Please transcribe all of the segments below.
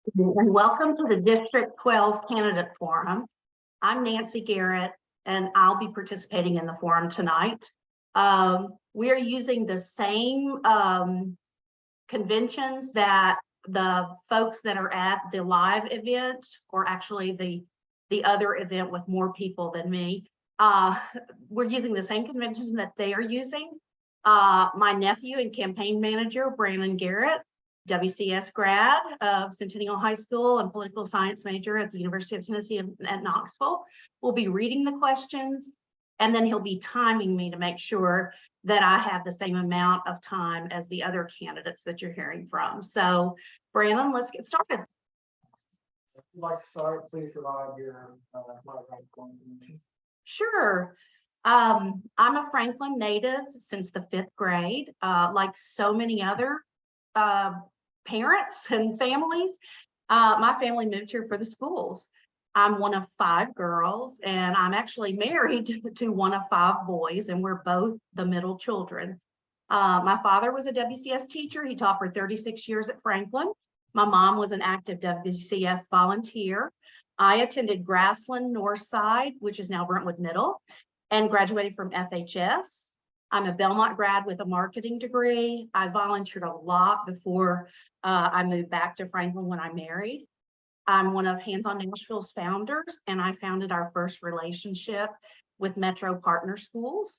And welcome to the District 12 Candidate Forum. I'm Nancy Garrett, and I'll be participating in the forum tonight. We are using the same conventions that the folks that are at the live event, or actually the other event with more people than me. We're using the same conventions that they are using. My nephew and campaign manager, Brandon Garrett, WCS grad of Centennial High School and political science major at the University of Tennessee at Knoxville, will be reading the questions, and then he'll be timing me to make sure that I have the same amount of time as the other candidates that you're hearing from. So, Brandon, let's get started. If you'd like to start, please provide your information. Sure. I'm a Franklin native since the 5th grade. Like so many other parents and families, my family moved here for the schools. I'm one of 5 girls, and I'm actually married to one of 5 boys, and we're both the middle children. My father was a WCS teacher. He taught for 36 years at Franklin. My mom was an active WCS volunteer. I attended Grassland Northside, which is now Brentwood Middle, and graduated from FHS. I'm a Belmont grad with a marketing degree. I volunteered a lot before I moved back to Franklin when I married. I'm one of Hands on Nashville's founders, and I founded our first relationship with Metro Partner Schools.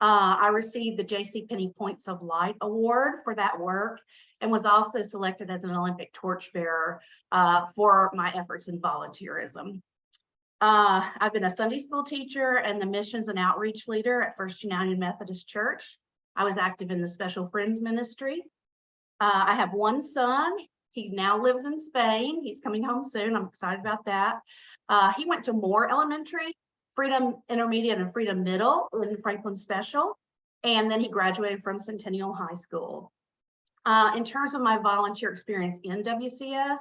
I received the JCPenney Points of Light Award for that work, and was also selected as an Olympic torchbearer for my efforts in volunteerism. I've been a Sunday school teacher and the missions and outreach leader at First United Methodist Church. I was active in the Special Friends Ministry. I have one son. He now lives in Spain. He's coming home soon. I'm excited about that. He went to Moore Elementary, Freedom Intermediate, and Freedom Middle in Franklin Special. And then he graduated from Centennial High School. In terms of my volunteer experience in WCS,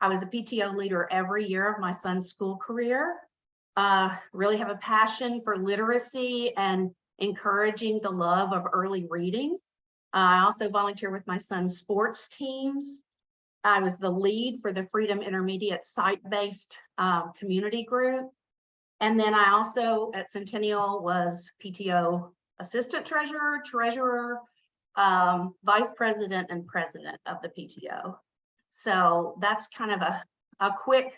I was a PTO leader every year of my son's school career. Really have a passion for literacy and encouraging the love of early reading. I also volunteer with my son's sports teams. I was the lead for the Freedom Intermediate site-based community group. And then I also at Centennial was PTO assistant treasurer, vice president, and president of the PTO. So that's kind of a quick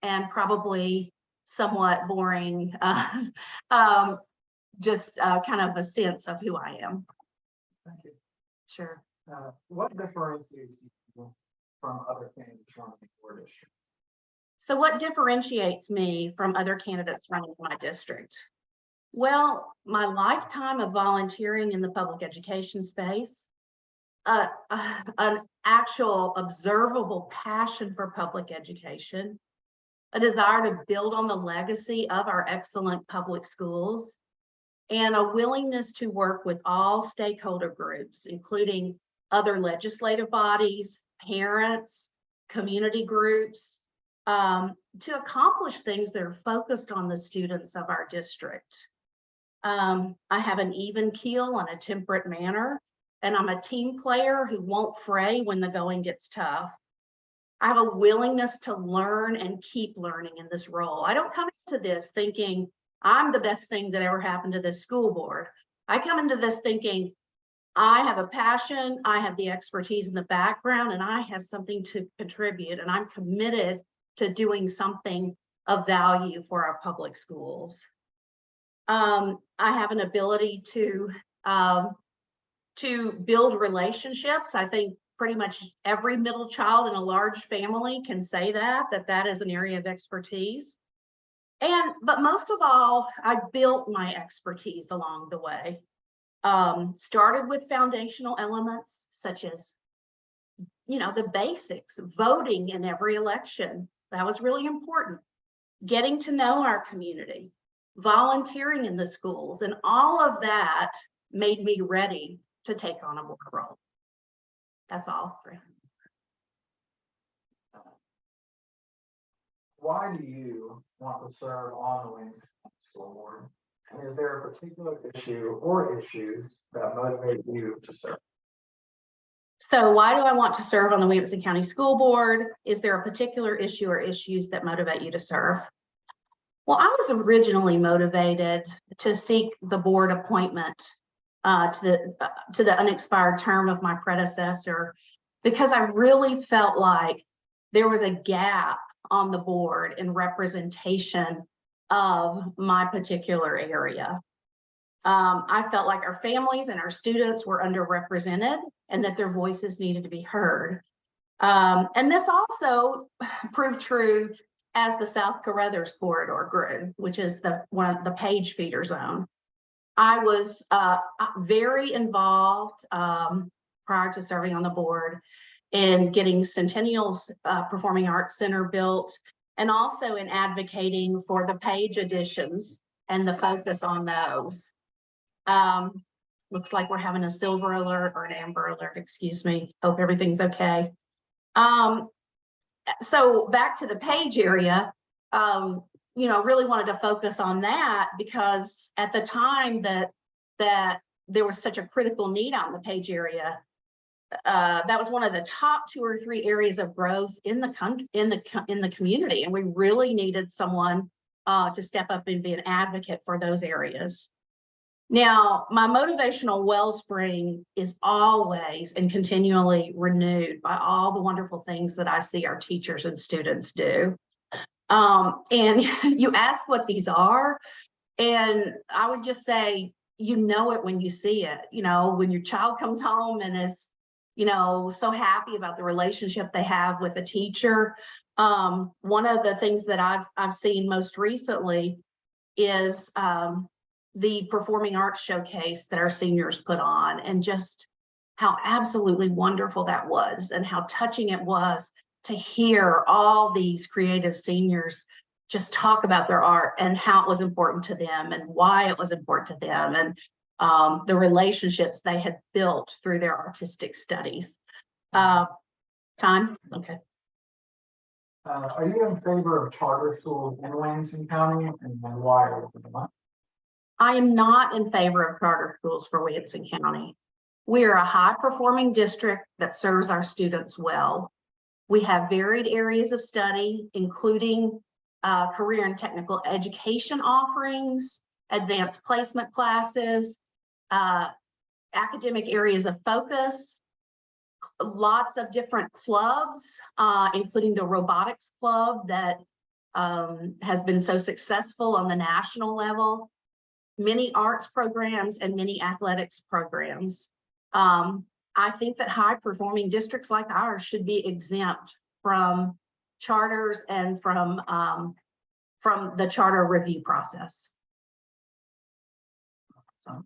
and probably somewhat boring, just kind of a sense of who I am. Thank you. Sure. What differentiates you from other candidates running for district? So what differentiates me from other candidates running for my district? Well, my lifetime of volunteering in the public education space, an actual observable passion for public education, a desire to build on the legacy of our excellent public schools, and a willingness to work with all stakeholder groups, including other legislative bodies, parents, community groups, to accomplish things that are focused on the students of our district. I have an even keel and a temperate manner, and I'm a team player who won't fray when the going gets tough. I have a willingness to learn and keep learning in this role. I don't come into this thinking I'm the best thing that ever happened to this school board. I come into this thinking I have a passion, I have the expertise in the background, and I have something to contribute, and I'm committed to doing something of value for our public schools. I have an ability to build relationships. I think pretty much every middle child in a large family can say that is an area of expertise. But most of all, I built my expertise along the way. Started with foundational elements such as, the basics, voting in every election. That was really important. Getting to know our community, volunteering in the schools, and all of that made me ready to take on a board role. That's all. Why do you want to serve on the Williamson County School Board? And is there a particular issue or issues that motivate you to serve? So why do I want to serve on the Williamson County School Board? Is there a particular issue or issues that motivate you to serve? Well, I was originally motivated to seek the board appointment to the unexpired term of my predecessor, because I really felt like there was a gap on the board in representation of my particular area. I felt like our families and our students were underrepresented and that their voices needed to be heard. And this also proved true as the South Carruthers corridor grew, which is one of the Page feeder zone. I was very involved prior to serving on the board in getting Centennial's Performing Arts Center built, and also in advocating for the Page additions and the focus on those. Looks like we're having a silver alert or an amber alert, excuse me. Hope everything's okay. So back to the Page area, you know, really wanted to focus on that because at the time that there was such a critical need out in the Page area, that was one of the top 2 or 3 areas of growth in the community, and we really needed someone to step up and be an advocate for those areas. Now, my motivational wellspring is always and continually renewed by all the wonderful things that I see our teachers and students do. And you ask what these are, and I would just say, you know it when you see it. You know, when your child comes home and is, you know, so happy about the relationship they have with a teacher. One of the things that I've seen most recently is the performing arts showcase that our seniors put on, and just how absolutely wonderful that was, and how touching it was to hear all these creative seniors just talk about their art and how it was important to them and why it was important to them, and the relationships they had built through their artistic studies. Time? Okay. Are you in favor of charter schools in Williamson County, and why are you not? I am not in favor of charter schools for Williamson County. We are a high-performing district that serves our students well. We have varied areas of study, including career and technical education offerings, advanced placement classes, academic areas of focus, lots of different clubs, including the robotics club that has been so successful on the national level, many arts programs, and many athletics programs. I think that high-performing districts like ours should be exempt from charters and from the charter review process. So,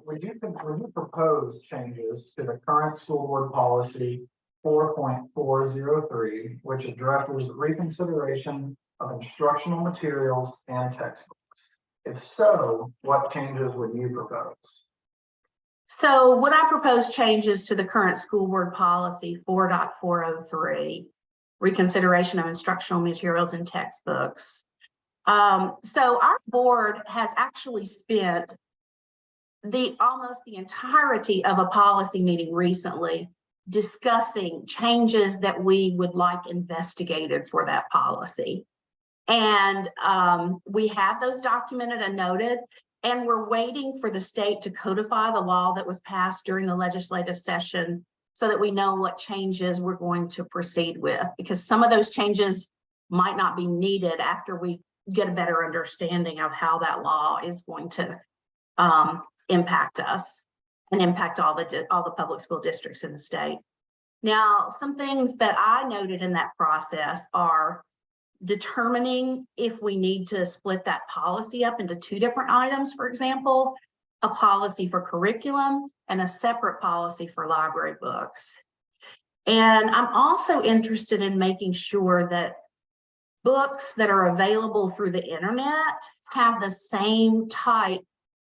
would you propose changes to the current school board policy 4.403, which addresses reconsideration of instructional materials and textbooks? If so, what changes would you propose? So would I propose changes to the current school board policy 4.403, reconsideration of instructional materials and textbooks? So our board has actually spent almost the entirety of a policy meeting recently discussing changes that we would like investigated for that policy. And we have those documented and noted, and we're waiting for the state to codify the law that was passed during the legislative session so that we know what changes we're going to proceed with, because some of those changes might not be needed after we get a better understanding of how that law is going to impact us and impact all the public school districts in the state. Now, some things that I noted in that process are determining if we need to split that policy up into 2 different items, for example, a policy for curriculum and a separate policy for library books. And I'm also interested in making sure that books that are available through the internet have the same type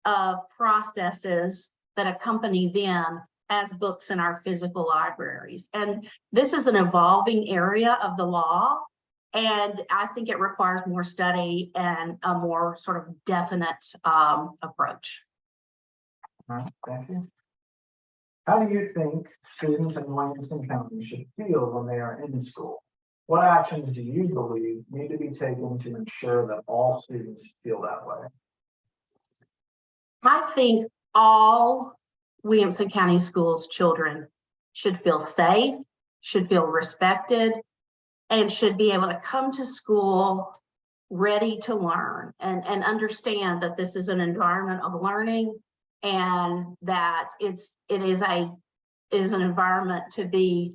of processes that accompany them as books in our physical libraries. And this is an evolving area of the law, and I think it requires more study and a more sort of definite approach. All right, thank you. How do you think students in Williamson County should feel when they are in school? What actions do you believe need to be taken to ensure that all students feel that way? I think all Williamson County Schools children should feel safe, should feel respected, and should be able to come to school ready to learn and understand that this is an environment of learning and that it is an environment to be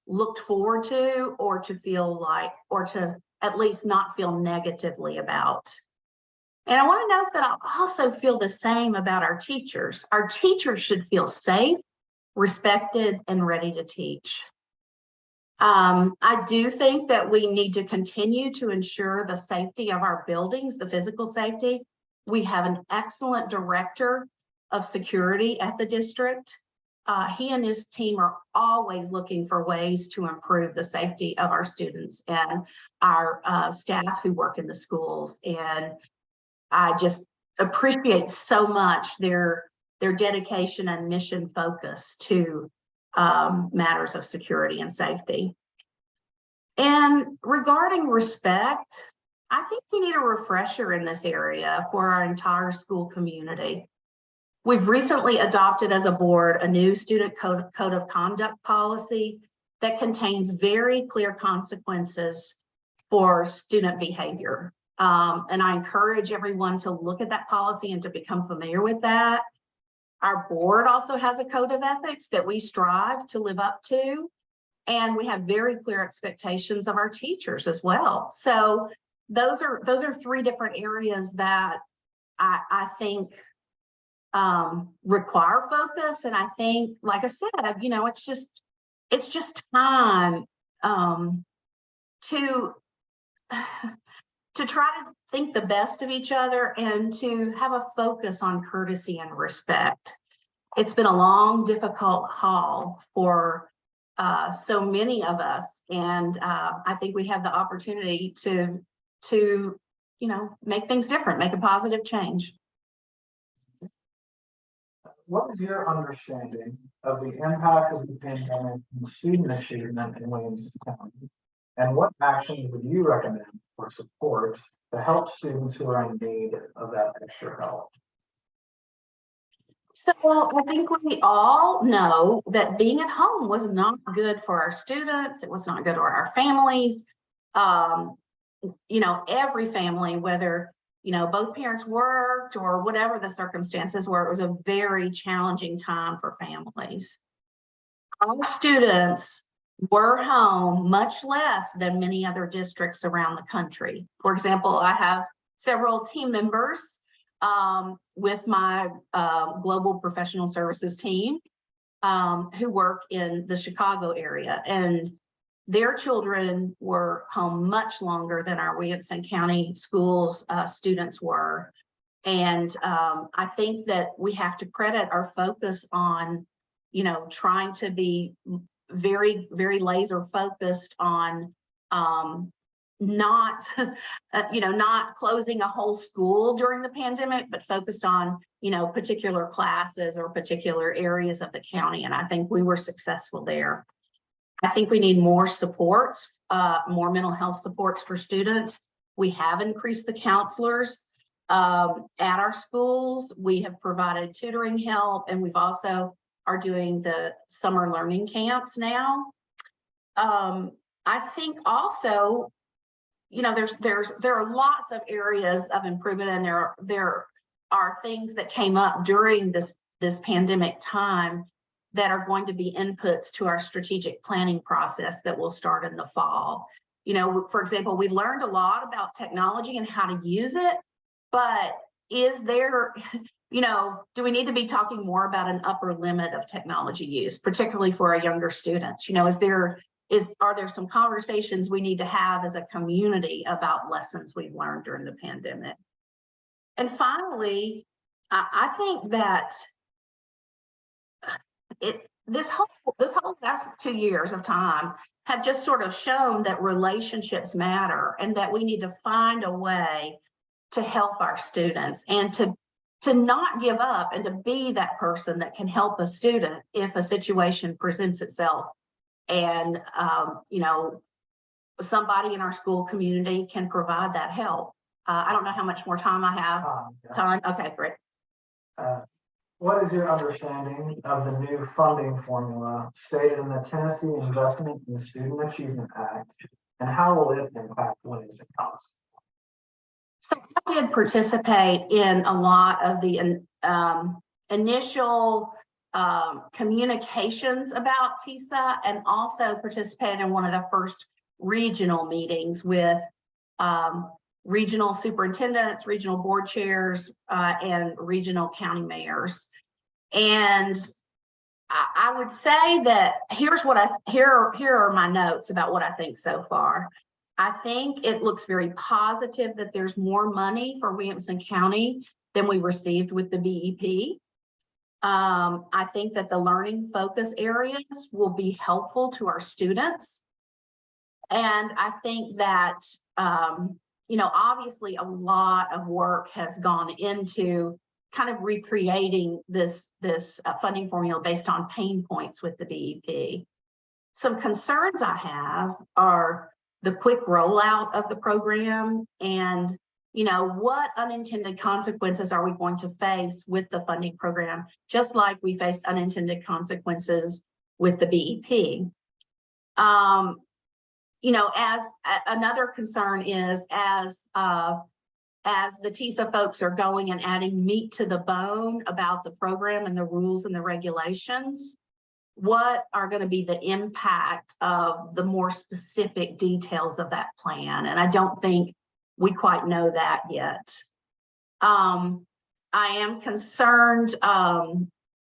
looked forward to, or to feel like, or to at least not feel negatively about. And I want to note that I also feel the same about our teachers. Our teachers should feel safe, respected, and ready to teach. I do think that we need to continue to ensure the safety of our buildings, the physical safety. We have an excellent director of security at the district. He and his team are always looking for ways to improve the safety of our students and our staff who work in the schools. And I just appreciate so much their dedication and mission focus to matters of security and safety. And regarding respect, I think we need a refresher in this area for our entire school community. We've recently adopted as a board a new student code of conduct policy that contains very clear consequences for student behavior. And I encourage everyone to look at that policy and to become familiar with that. Our board also has a code of ethics that we strive to live up to. And we have very clear expectations of our teachers as well. So those are three different areas that I think require focus. And I think, like I said, it's just time to try to think the best of each other and to have a focus on courtesy and respect. It's been a long, difficult haul for so many of us, and I think we have the opportunity to make things different, make a positive change. What is your understanding of the impact of the pandemic on student achievement in Williamson County? And what actions would you recommend for support to help students who are in need of that extra help? So I think we all know that being at home was not good for our students. It was not good for our families. Every family, whether both parents worked or whatever the circumstances were, it was a very challenging time for families. Our students were home much less than many other districts around the country. For example, I have several team members with my global professional services team who work in the Chicago area, and their children were home much longer than our Williamson County schools students were. And I think that we have to credit our focus on, trying to be very, very laser focused on not closing a whole school during the pandemic, but focused on, particular classes or particular areas of the county. And I think we were successful there. I think we need more supports, more mental health supports for students. We have increased the counselors at our schools. We have provided tutoring help, and we've also are doing the summer learning camps now. I think also, there are lots of areas of improvement, and there are things that came up during this pandemic time that are going to be inputs to our strategic planning process that will start in the fall. For example, we learned a lot about technology and how to use it, but is there, do we need to be talking more about an upper limit of technology use, particularly for our younger students? Are there some conversations we need to have as a community about lessons we've learned during the pandemic? And finally, I think that this whole last 2 years of time have just sort of shown that relationships matter, and that we need to find a way to help our students and to not give up and to be that person that can help a student if a situation presents itself. And, you know, somebody in our school community can provide that help. I don't know how much more time I have. Time? Okay, great. What is your understanding of the new funding formula stated in the Tennessee Investment in Student Achievement Act, and how will it impact Williamson County? So I did participate in a lot of the initial communications about TISA, and also participated in one of the first regional meetings with regional superintendents, regional board chairs, and regional county mayors. And I would say that here are my notes about what I think so far. I think it looks very positive that there's more money for Williamson County than we received with the BEP. I think that the learning focus areas will be helpful to our students. And I think that, you know, obviously a lot of work has gone into kind of recreating this funding formula based on pain points with the BEP. Some concerns I have are the quick rollout of the program, and, you know, what unintended consequences are we going to face with the funding program, just like we faced unintended consequences with the BEP. You know, as another concern is as the TISA folks are going and adding meat to the bone about the program and the rules and the regulations, what are going to be the impact of the more specific details of that plan? And I don't think we quite know that yet. I am concerned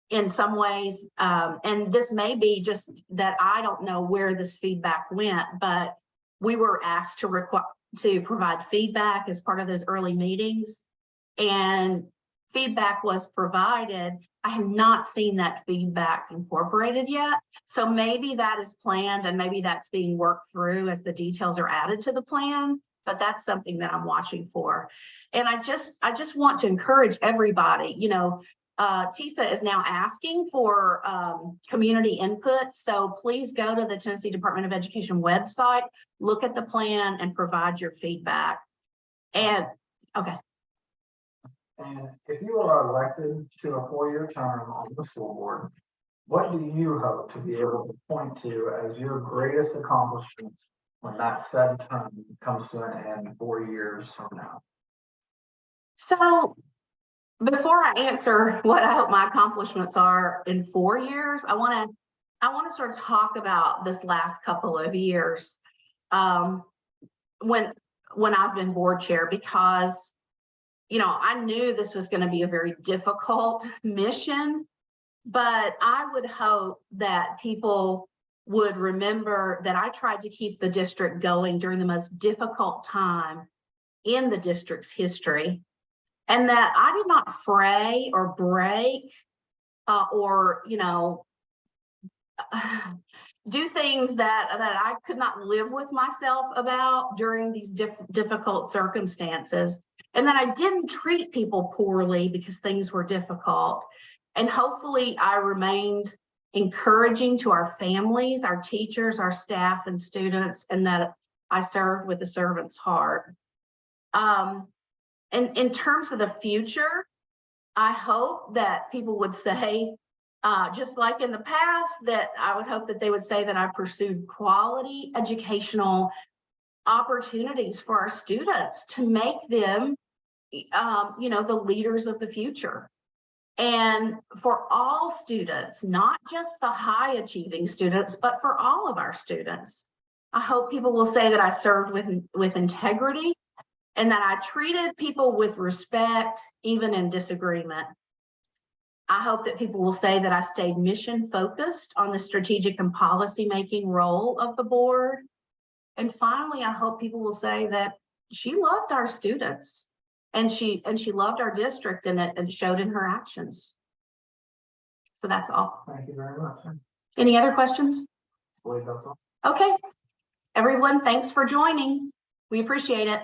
in some ways, and this may be just that I don't know where this feedback went, but we were asked to provide feedback as part of those early meetings, and feedback was provided. I have not seen that feedback incorporated yet. So maybe that is planned, and maybe that's being worked through as the details are added to the plan, but that's something that I'm watching for. And I just want to encourage everybody, you know, TISA is now asking for community input. So please go to the Tennessee Department of Education website, look at the plan, and provide your feedback. And okay. And if you are elected to a 4-year term on the school board, what do you hope to be able to point to as your greatest accomplishments when that said term comes to an end 4 years from now? So before I answer what I hope my accomplishments are in 4 years, I want to sort of talk about this last couple of years when I've been board chair, because, you know, I knew this was going to be a very difficult mission, but I would hope that people would remember that I tried to keep the district going during the most difficult time in the district's history, and that I did not fray or break or, you know, do things that I could not live with myself about during these difficult circumstances, and that I didn't treat people poorly because things were difficult. And hopefully I remained encouraging to our families, our teachers, our staff and students, and that I served with a servant's heart. And in terms of the future, I hope that people would say, just like in the past, that I would hope that they would say that I pursued quality educational opportunities for our students to make them, you know, the leaders of the future. And for all students, not just the high achieving students, but for all of our students. I hope people will say that I served with integrity, and that I treated people with respect, even in disagreement. I hope that people will say that I stayed mission focused on the strategic and policy making role of the board. And finally, I hope people will say that she loved our students, and she loved our district, and it showed in her actions. So that's all. Thank you very much. Any other questions? I believe that's all. Okay. Everyone, thanks for joining. We appreciate it.